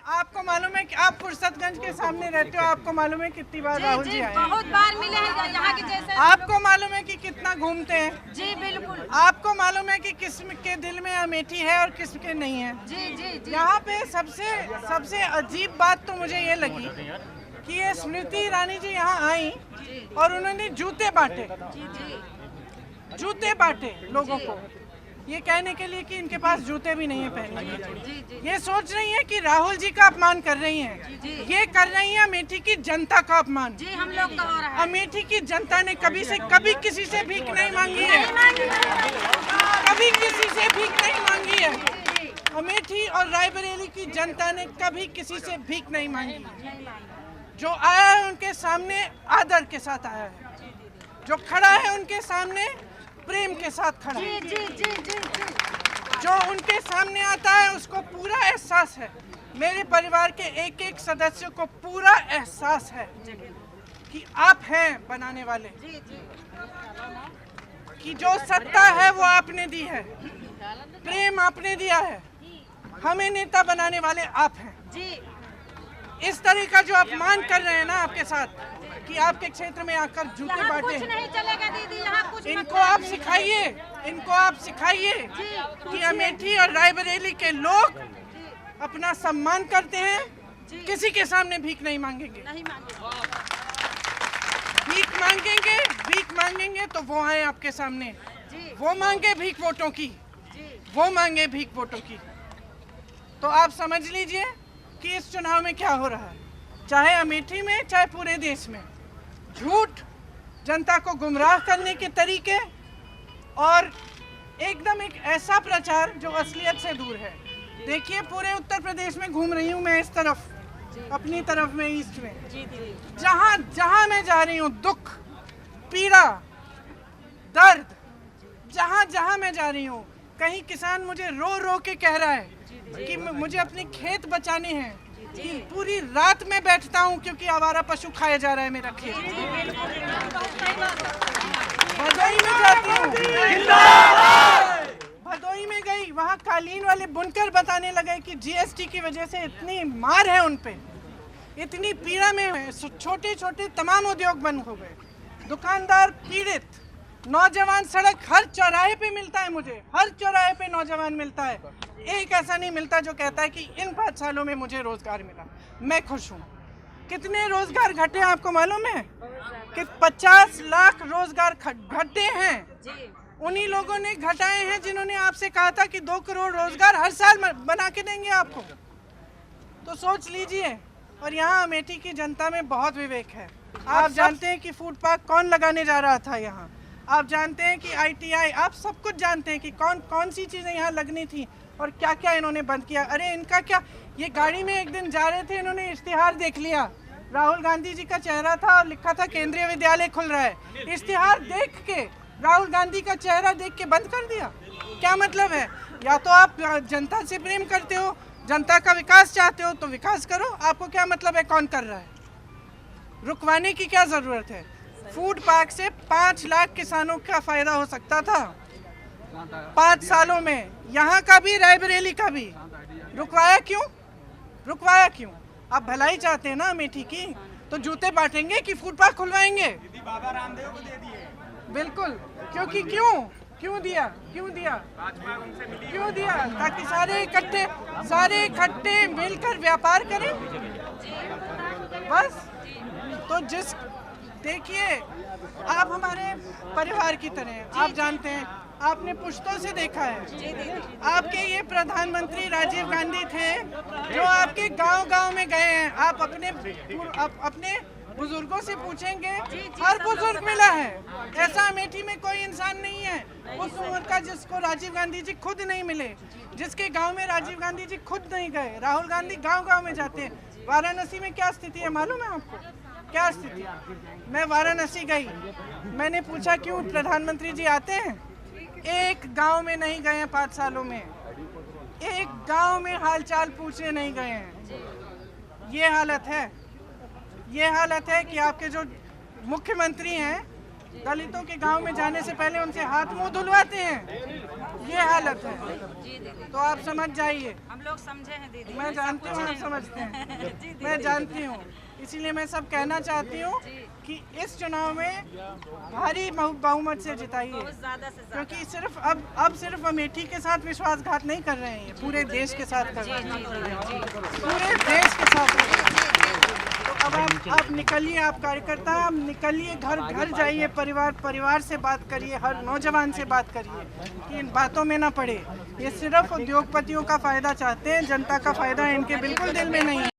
आपको मालूम है कि आप फुर्सतगंज के सामने रहते हो, आपको मालूम है कितनी बार राहुल जी आए? बहुत बार मिले हैं यहाँ के जैसे। आपको मालूम है कि कितना घूमते हैं? जी बिल्कुल। आपको मालूम है कि किस्म के दिल में अमेठी है और किस्म के नहीं है? जी जी जी। यहाँ पे सबसे अजीब बात तो मुझे ये लगी कि ये स्मृति ईरानी जी यहाँ आई और उन्होंने जूते बांटे, जूते बांटे लोगों को, ये कहने के लिए कि इनके पास जूते भी नहीं है पहनने के। ये सोच रही है कि राहुल जी का अपमान कर रही हैं। ये कर रही है अमेठी की जनता का अपमान। जी हम लोग का हो रहा है। अमेठी की जनता ने कभी किसी से भीख नहीं मांगी है, कभी किसी से भीख नहीं मांगी है। अमेठी और रायबरेली की जनता ने कभी किसी से भीख नहीं मांगी। जो आया है उनके सामने आदर के साथ आया है, जो खड़ा है उनके सामने प्रेम के साथ खड़ा है। जी जी जी जी। जो उनके सामने आता है उसको पूरा एहसास है, मेरे परिवार के एक एक सदस्य को पूरा एहसास है कि आप हैं बनाने वाले, कि जो सत्ता है वो आपने दी है, प्रेम आपने दिया है, हमें नेता बनाने वाले आप हैं। इस तरह का जो अपमान कर रहे हैं ना आपके साथ, कि आपके क्षेत्र में आकर जूते बांटे, कुछ नहीं चलेगा दीदी, यहाँ कुछ इनको आप सिखाइए, इनको आप सिखाइए कि अमेठी और रायबरेली के लोग अपना सम्मान करते हैं, किसी के सामने भीख नहीं मांगेंगे। भीख मांगेंगे तो वो आए आपके सामने, वो मांगे भीख वोटों की, वो मांगे भीख वोटों की। तो आप समझ लीजिए कि इस चुनाव में क्या हो रहा है, चाहे अमेठी में चाहे पूरे देश में। झूठ, जनता को गुमराह करने के तरीके और एकदम एक ऐसा प्रचार जो असलियत से दूर है। देखिए पूरे उत्तर प्रदेश में घूम रही हूँ मैं, इस तरफ अपनी तरफ में ईस्ट में, जहाँ जहाँ मैं जा रही हूँ दुख, पीड़ा, दर्द, जहाँ जहाँ मैं जा रही हूँ, कहीं किसान मुझे रो रो के कह रहा है कि मुझे अपने खेत बचाने हैं, कि पूरी रात में बैठता हूँ क्योंकि आवारा पशु खाया जा रहा है मेरा खेत। भदोई में जाती हूँ, भदोई में गई, वहाँ कालीन वाले बुनकर बताने लगे कि जीएसटी की वजह से इतनी मार है उन पे, इतनी पीड़ा में है, छोटे छोटे तमाम उद्योग बंद हो गए, दुकानदार पीड़ित, नौजवान सड़क हर चौराहे पे मिलता है, मुझे हर चौराहे पे नौजवान मिलता है, एक ऐसा नहीं मिलता जो कहता है कि इन 5 सालों में मुझे रोजगार मिला, मैं खुश हूँ। कितने रोजगार घटे आपको मालूम है कि 50 लाख रोजगार घटे हैं, उन्हीं लोगों ने घटाए हैं जिन्होंने आपसे कहा था कि 2 करोड़ रोजगार हर साल बना के देंगे आपको। तो सोच लीजिए। और यहाँ अमेठी की जनता में बहुत विवेक है। आप जानते हैं कि फूड पार्क कौन लगाने जा रहा था यहाँ, आप जानते हैं कि ITI, आप सब कुछ जानते हैं कि कौन कौन सी चीज़ें यहाँ लगनी थी और क्या क्या इन्होंने बंद किया। अरे इनका क्या, ये गाड़ी में एक दिन जा रहे थे, इन्होंने इश्तिहार देख लिया, राहुल गांधी जी का चेहरा था और लिखा था केंद्रीय विद्यालय खुल रहा है, इश्तिहार देख के राहुल गांधी का चेहरा देख के बंद कर दिया। क्या मतलब है? या तो आप जनता से प्रेम करते हो, जनता का विकास चाहते हो तो विकास करो, आपको क्या मतलब है कौन कर रहा है, रुकवाने की क्या ज़रूरत है? फूड पार्क से 5 लाख किसानों का फायदा हो सकता था 5 सालों में, यहाँ का भी रायबरेली का भी। रुकवाया क्यों? रुकवाया क्यों? आप भलाई चाहते हैं ना अमेठी की, तो जूते बांटेंगे कि फूड पार्क खुलवाएंगे? बाबा रामदेव को दे दिए। बिल्कुल, क्योंकि क्यों दिया क्यों दिया? ताकि सारे इकट्ठे मिलकर व्यापार करें बस। तो देखिए, आप हमारे परिवार की तरह हैं, आप जानते हैं, आपने पुश्तों से देखा है, आपके ये प्रधानमंत्री राजीव गांधी थे जो आपके गांव-गांव में गए हैं। आप अपने बुजुर्गों से पूछेंगे, हर बुजुर्ग मिला है, ऐसा अमेठी में कोई इंसान नहीं है उस उम्र का जिसको राजीव गांधी जी खुद नहीं मिले, जिसके गांव में राजीव गांधी जी खुद नहीं गए। राहुल गांधी गांव-गांव में जाते हैं। वाराणसी में क्या स्थिति है मालूम है आपको? क्या स्थिति? मैं वाराणसी गई, मैंने पूछा क्यों प्रधानमंत्री जी आते हैं? एक गांव में नहीं गए हैं 5 सालों में, एक गांव में हालचाल पूछने नहीं गए हैं। ये हालत है कि आपके जो मुख्यमंत्री हैं दलितों के गांव में जाने से पहले उनसे हाथ मुंह धुलवाते हैं। ये हालत है। जी दीदी, तो आप समझ जाइए। हम लोग समझे हैं दीदी। मैं जानती हूँ आप समझते हैं, जी दीदी। मैं जानती हूँ। इसीलिए मैं सब कहना चाहती हूँ कि इस चुनाव में भारी बहुमत से जिताइए, बहुत ज्यादा से ज्यादा। क्योंकि सिर्फ अब सिर्फ अमेठी के साथ विश्वासघात नहीं कर रहे हैं, पूरे देश के साथ कर रहे हैं, पूरे देश के साथ कर रहे हैं। तो अब आप निकलिए, आप कार्यकर्ता, आप निकलिए, घर घर जाइए, परिवार से बात करिए, हर नौजवान से बात करिए कि इन बातों में ना पड़े। ये सिर्फ उद्योगपतियों का फायदा चाहते हैं, जनता का फायदा इनके बिल्कुल दिल में नहीं है।